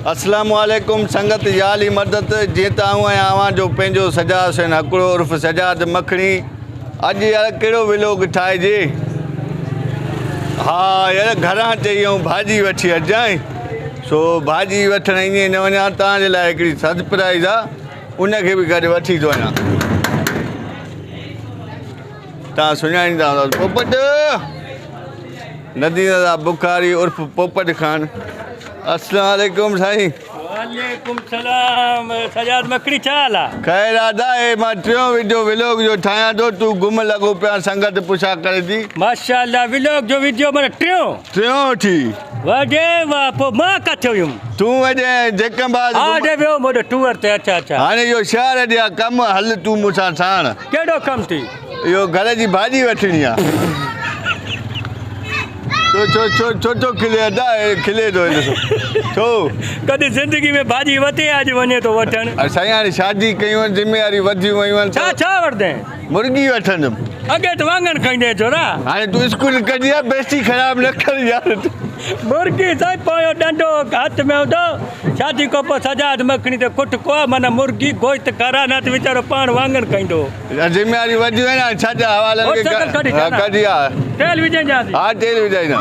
अस्सलाम वालेकुम संगत याली मदद जी आवां जो पंहिंजो सजाद हुसैन हकड़ो उर्फ सजाद मखणी अज यार कहिड़ो व्लॉग ठाहिजे। हाँ यार घरां चई भाॼी वठी अचाई सो भाॼी वठण ईअं न वञा तव्हांजे लाइ हिकिड़ी सरप्राइज़ आहे उनखे बि गॾु वठी थो वञा। तव्हां सुञाणींदा पोपट नदीर बुखारी उर्फ पोपट खान। अस्सलाम वालेकुम साईं। वालेकुम सलाम सजाद मखणी छा हाल आहे? ख़ैर आदा है मां टियों वीडियो व्लॉग जो ठाहियां थो तूं गुम लॻो पिया संगत पुछा करे थी। माशाअल्लाह व्लॉग जो वीडियो माना टियों थी वॾे वाह पोइ मां किथे हुयुमि तूं अॼु जेकंबाज़ आॾे वियो मोॾे टूर ते। अच्छा अच्छा हाणे इहो शहर ॾिया कमु हल तूं मूंसां साण। कहिड़ो कमु थी? इहो घर जी भाॼी वठणी आहे। छो खिले अदा खिले थो छो कॾहिं ज़िंदगी में भाॼी वठे अॼु वञे थो वठणु। साईं हाणे शादी कयूं आहिनि ज़िम्मेवारी वधियूं वयूं आहिनि छा वठंदे? मुर्गी वठंदुमि। अॻे त वाङण खाईंदे छो न? हाणे तूं स्कूल कढी आहे बेस्ती ख़राबु न कर यार। मुर्गी साईं पोयो डंडो हथ में हूंदो शादी खां पोइ सजाद मखणी ते कुट को माना मुर्गी गोश्त करा न त वीचारो पाण वाङण खाईंदो। ज़िम्मेवारी वधियूं आहिनि छा छा हवालनि कढी आहे तेल विझाईंदासीं। हा तेल विझाईंदा।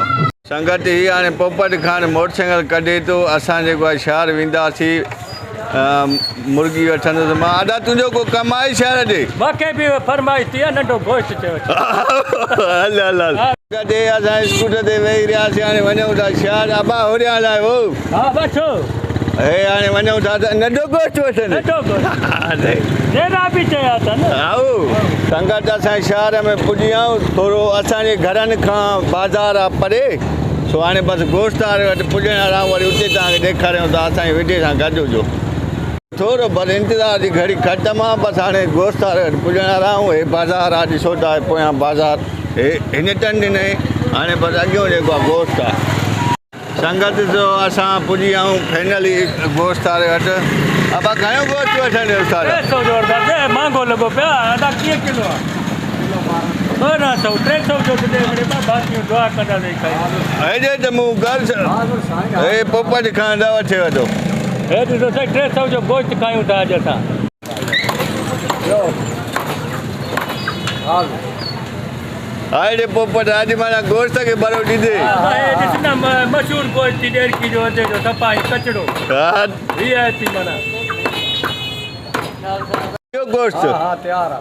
संगत ही हाणे पोपट खान मोटरसाइकिल कढे थो असां जेको आहे शहर वेंदासीं मुर्गी वठंदुसि मां। आॾा तुंहिंजो को कमु आहे शहर ॾे? मूंखे बि फरमाइश थी आहे नंढो गोश्त चयो। हल हल हल कॾहिं असां स्कूटर ते वेही रहियासीं हाणे वञूं था शहर अबा होॾे हलायो। हा वठो हे हाणे वञूं था त नंढो गोश्त वठनि बि चया था न। संगत असां शहर में पुॼी विया थोरो असांजे घरनि खां बाज़ार आहे परे सो हाणे बसि गोश्त वारे वटि पुॼण वारा वरी उते तव्हांखे ॾेखारियूं था असांजे विडियो सां गॾु हुजो। थोरो पर इंतज़ार जी घड़ी ख़तमु आहे बसि हाणे गोश्त वारे वटि पुॼण वारा आहियूं। हे बाज़ार आहे ॾिसो था पोयां बाज़ार हे हिन टन ॾिनई हाणे बसि अॻियो जेको आहे गोश्त आहे। संगत जो असां पुॼी विया आहियूं फाइनली गोश्त वारे वटि। अब घणो गोश्त वठंदे उस्ताद? महांगो लॻो पिया अदा कीअं किलो आहे? 1200 300 जो दुआ कंदासीं हेॾे त मूं घर हे पोपट खां न वठे वठो हे ॾिसो साईं 300 जो गोश्त खायूं था अॼु असां। हाणे पोपट अॼु माना गोश्त खे भरो ॾींदे ॾिस न मशहूरु गोश्त ॾेरकी जो अचे जो सफ़ाई कचड़ो वीआईपी माना गोश्त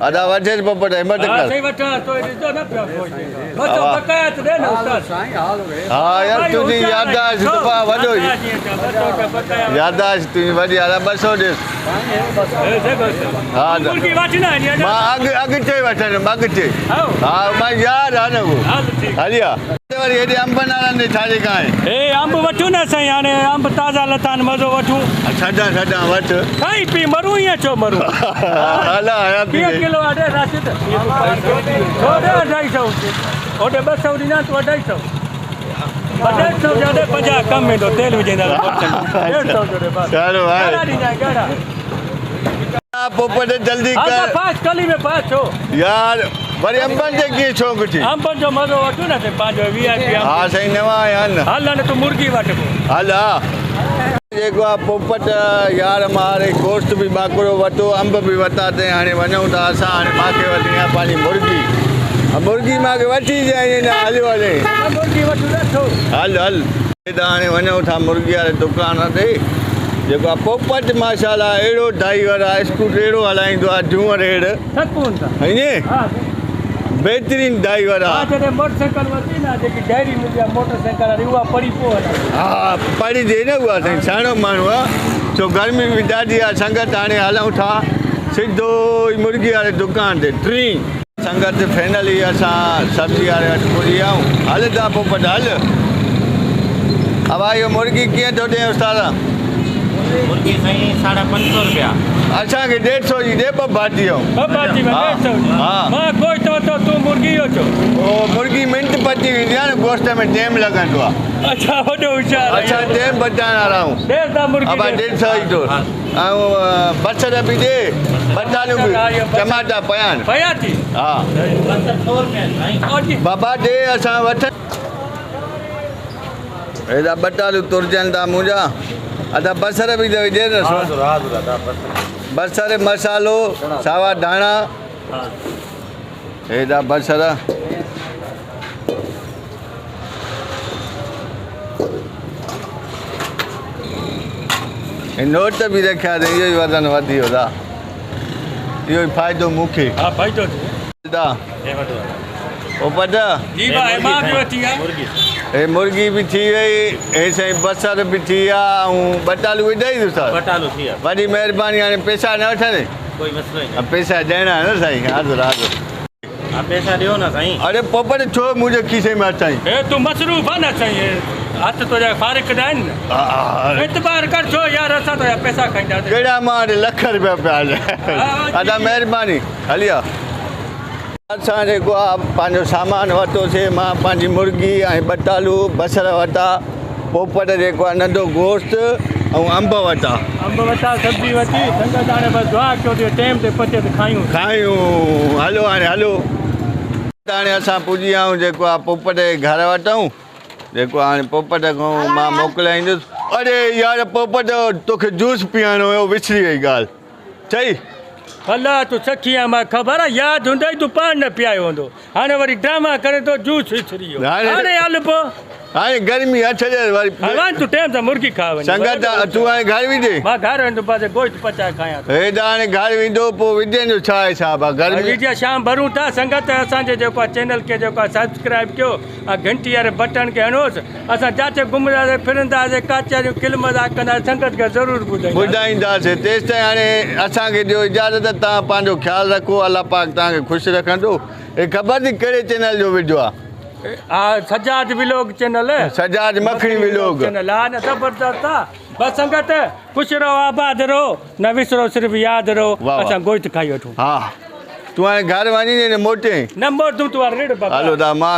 अदा वठे पोपट हिम्मत कर। हाँ यार तुझी याददाश्त वॾो याददाश्त तुंहिंजी वॾी आहे 200 ॾिस। हा मां अॻिते वठंदुमि अॻिते। हा मां यादि आहे न उहो हली आहे वरी हेॾे अंबनि वारनि ॾे छाजे खां आहे? हे अंब वठूं न साईं हाणे अंब ताज़ा लथा आहिनि मज़ो वठूं। छॾा वठ खाई पी मरूं ईअं छो मरूं? हला किलो आहे राशिद 250 होॾे 200 ॾींदा तूं 250 250 जाॾे 50 कम वेंदो तेल विझंदा 150 पोपट जल्दी कर पास कली में पास छो यार वरी अंबनि जे कीअं शौक़ु थी? अंबनि जो मज़ो वठूं न पंहिंजो वीआईपी। हा साईं नवां आया आहिनि हल न तूं मुर्गी वठ हल हा जेको आहे पोपट यार मारे गोश्त बि बाकरो वरितो अंब बि वरिता अथई हाणे वञूं था असां हाणे मूंखे वठणी आहे पंहिंजी मुर्गी मूंखे वठी जाए हलियो हले मुर्गी वठूं हल हल हाणे वञूं था मुर्गी वारे दुकान ते जेको आहे पोपट माशाल्लाह अहिड़ो ड्राइवर आहे स्कूटर अहिड़ो हलाईंदो आहे जूअर हेड़ ईअं बेहतरीन ड्राइवर आहे। मोटरसाइकिल वरिती न जेकी डायरी मिली आहे मोटरसाइकिल वारी उहा पढ़ी पोइ हा पढ़ी ॾे न उहा साईं सियाणो माण्हू आहे छो गर्मी बि ॾाढी आहे। संगत हाणे हलूं था सिधो ई मुर्गी वारे दुकान ते टी संगत फाइनली असां सब्जी वारे वटि पुॼी विया आहियूं। हल था पोपट हल। अब इहो मुर्गी कीअं थो ॾिए उस्ताद? मुर्गी साईं 550 रुपया असांखे 150 जी ॾे ॿ भाॼी मां गोश्त वठो तूं मुर्गी वठो। मुर्गी मिंट पची वेंदी आहे न गोश्त में टाइम लॻंदो आहे। अच्छा वॾो होशियारु अच्छा टाइम बचाइण वारा आहियूं। 150 ई तो ऐं बसर बि ॾे बटालियूं बि टमाटा पया आहिनि। हा बाबा ॾे असां वठ हेॾा बटालियूं तुरजनि था मुंहिंजा अदा बसर बि त विझे न बसर मसालो सावा धाणा हेॾा बसर नोट बि रखिया अथई इहो ई वज़न वधी वियो था इहो ई फ़ाइदो मूंखे हा भाई तो पोपट जी भाई मां बि वठी आहे हे मुर्गी बि थी वई हे साईं बसर बि थी विया ऐं बटालू विझाई तूं सर बटालू थी विया वॾी महिरबानी हाणे पैसा न वठंदे कोई मसलो ही नहीं पैसा ॾियणा आहिनि न साईं हाज़ुर हाज़ुर आप पैसा ॾियो न साईं अरे पोपट छो मुंहिंजे खीसे में अचाई हे तू मसरूफ़ आहे न साईं हथ तो फारिक न आहिनि न एतबार कर छो यार असां तो पैसा खाईंदासीं कहिड़ा मां हाणे लख रुपया पिया हलिया अदा महिरबानी हलिया असां जेको आहे पंहिंजो सामान वरितोसीं मां पंहिंजी मुर्गी ऐं बटालू बसर वरिता पोपट जेको आहे नंढो गोश्त ऐं अंब वरिता अंब वरिता सब्जी वरिती संगत हाणे बसि दुआ कयो थी टाइम ते पचे त खायूं हलो हाणे हलो हाणे असां पुॼी विया आहियूं जेको आहे पोपट जे घर वटूं जेको हाणे पोपट खां मां मोकिलाईंदुसि अरे यार पोपट तोखे जूस पीआरिणो हुयो विसरी वई ॻाल्हि चई अलाह तूं सखी आहे मां ख़बर आहे यादि हूंदई तूं पाण न पीआयो हूंदो हाणे वरी ड्रामा करे थो जूस विसरी वियो हाणे हल पोइ हाणे गर्मी अठजे वरी हलवान तूं टाइम सां मुर्गी खा वञ संगत तूं हाणे घर विझे मां घर वेंदो पासे गोश्त पचाए खायां हेॾा हाणे घर विझो पोइ विझनि जो छा हिसाबु आहे गर्मी विजय शाम भरूं था संगत असांजे जेको आहे चैनल खे जेको आहे सब्सक्राइब कयो ऐं घंटी वारे बटन खे हणोसि असां जिते घुमंदासीं फिरंदासीं काचरियूं क्लिम था कंदासीं संगत खे ज़रूरु ॿुधाईंदासीं तेसि ताईं हाणे असांखे ॾियो इजाज़त तव्हां पंहिंजो ख़्यालु रखो अलाह पाक तव्हांखे ख़ुशि रखंदो हे ख़बर थी कहिड़े चैनल जो विझो आहे हा Sajjad vlog channel Sajjad Makhni vlog channel हा न ज़बरदस्त आहे बसि संगत ख़ुशि रहो आबाद रहो न विसरो सिर्फ़ु यादि रहो वाह। असां गोश्त खाई वठूं हा तूं हाणे घर वञी न मोटे नंबर तूं हाणे रेड हलो ता मां